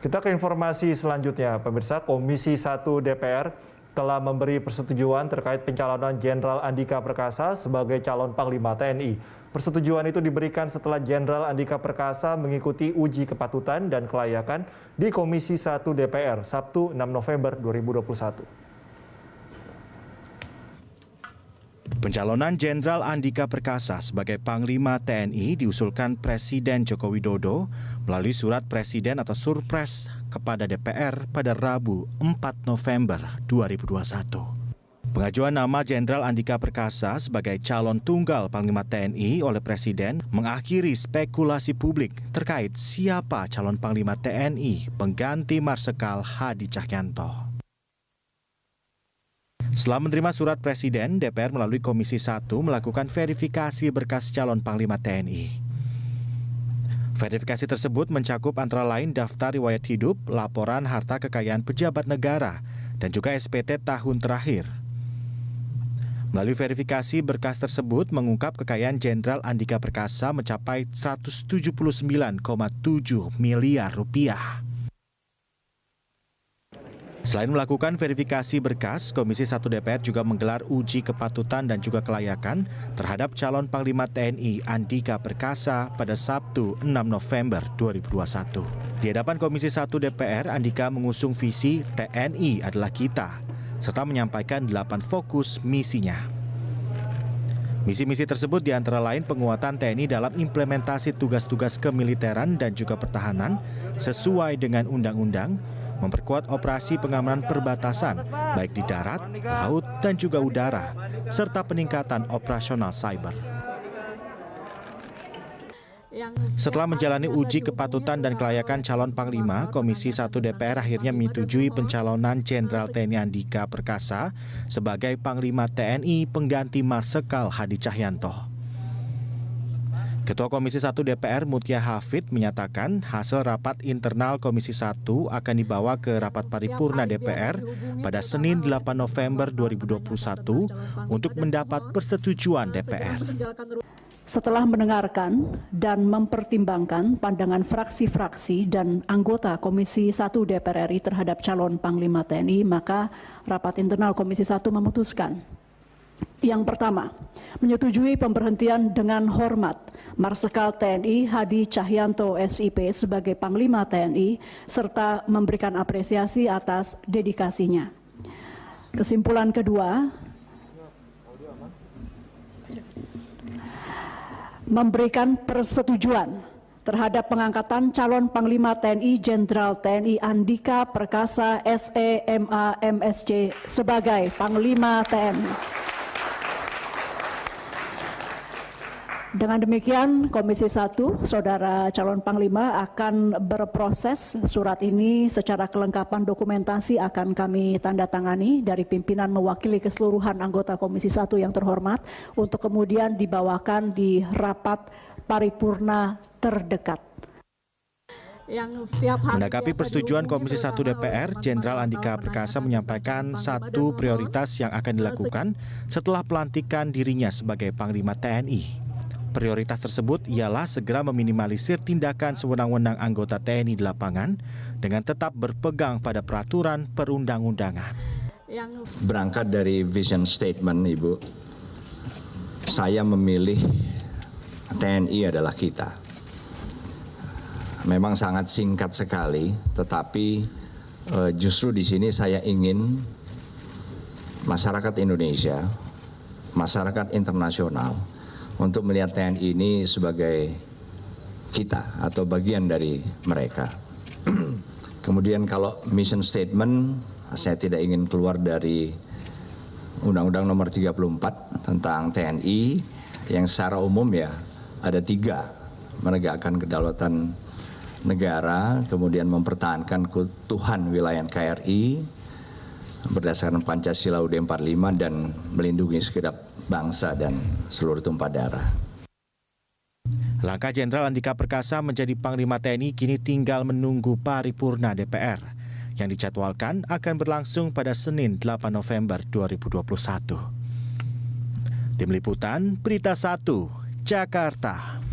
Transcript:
Kita ke informasi selanjutnya, pemirsa. Komisi 1 DPR telah memberi persetujuan terkait pencalonan Jenderal Andika Perkasa sebagai calon Panglima TNI. Persetujuan itu diberikan setelah Jenderal Andika Perkasa mengikuti uji kepatutan dan kelayakan di Komisi 1 DPR Sabtu 6 November 2021. Pencalonan Jenderal Andika Perkasa sebagai Panglima TNI diusulkan Presiden Joko Widodo melalui surat Presiden atau Surpres kepada DPR pada Rabu 4 November 2021. Pengajuan nama Jenderal Andika Perkasa sebagai calon tunggal Panglima TNI oleh Presiden mengakhiri spekulasi publik terkait siapa calon Panglima TNI pengganti Marsikal Hadi Cahyanto. Setelah menerima surat Presiden, DPR melalui Komisi 1 melakukan verifikasi berkas calon Panglima TNI. Verifikasi tersebut mencakup antara lain daftar riwayat hidup, laporan harta kekayaan pejabat negara, dan juga SPT tahun terakhir. Melalui verifikasi berkas tersebut mengungkap kekayaan Jenderal Andika Perkasa mencapai 179,7 miliar rupiah. Selain melakukan verifikasi berkas, Komisi 1 DPR juga menggelar uji kepatutan dan juga kelayakan terhadap calon Panglima TNI Andika Perkasa pada Sabtu 6 November 2021. Di hadapan Komisi 1 DPR, Andika mengusung visi TNI adalah kita, serta menyampaikan 8 fokus misinya. Misi-misi tersebut diantara lain penguatan TNI dalam implementasi tugas-tugas kemiliteran dan juga pertahanan sesuai dengan undang-undang, memperkuat operasi pengamanan perbatasan, baik di darat, laut, dan juga udara, serta peningkatan operasional cyber. Setelah menjalani uji kepatutan dan kelayakan calon Panglima, Komisi 1 DPR akhirnya menyetujui pencalonan Jenderal TNI Andika Perkasa sebagai Panglima TNI pengganti Marsikal Hadi Cahyanto. Ketua Komisi 1 DPR Mutia Hafid menyatakan hasil rapat internal Komisi 1 akan dibawa ke rapat paripurna DPR pada Senin 8 November 2021 untuk mendapat persetujuan DPR. Setelah mendengarkan dan mempertimbangkan pandangan fraksi-fraksi dan anggota Komisi 1 DPR RI terhadap calon Panglima TNI, maka rapat internal Komisi 1 memutuskan. Yang pertama, menyetujui pemberhentian dengan hormat Marsikal TNI Hadi Cahyanto SIP sebagai Panglima TNI serta memberikan apresiasi atas dedikasinya. Kesimpulan kedua, memberikan persetujuan terhadap pengangkatan calon Panglima TNI Jenderal TNI Andika Perkasa SEMA MSc sebagai Panglima TNI. Dengan demikian, Komisi 1, Saudara calon Panglima akan berproses surat ini secara kelengkapan dokumentasi akan kami tanda tangani dari pimpinan mewakili keseluruhan anggota Komisi 1 yang terhormat untuk kemudian dibawakan di rapat paripurna terdekat. Menanggapi persetujuan Komisi 1 DPR, Jenderal Andika Perkasa menyampaikan satu prioritas yang akan dilakukan setelah pelantikan dirinya sebagai Panglima TNI. Prioritas tersebut ialah segera meminimalisir tindakan sewenang-wenang anggota TNI di lapangan dengan tetap berpegang pada peraturan perundang-undangan. Berangkat dari vision statement, Ibu, saya memilih TNI adalah kita. Memang sangat singkat sekali, tetapi justru di sini saya ingin masyarakat Indonesia, masyarakat internasional, untuk melihat TNI ini sebagai kita atau bagian dari mereka. Kemudian kalau mission statement, saya tidak ingin keluar dari Undang-Undang Nomor 34 tentang TNI yang secara umum ya ada 3, menegakkan kedaulatan negara, kemudian mempertahankan keutuhan wilayah NKRI berdasarkan Pancasila UUD 45 dan melindungi segenap bangsa dan seluruh tumpah darah. Langkah Jenderal Andika Perkasa menjadi Panglima TNI kini tinggal menunggu paripurna DPR yang dijadwalkan akan berlangsung pada Senin 8 November 2021. Tim Liputan Berita 1, Jakarta.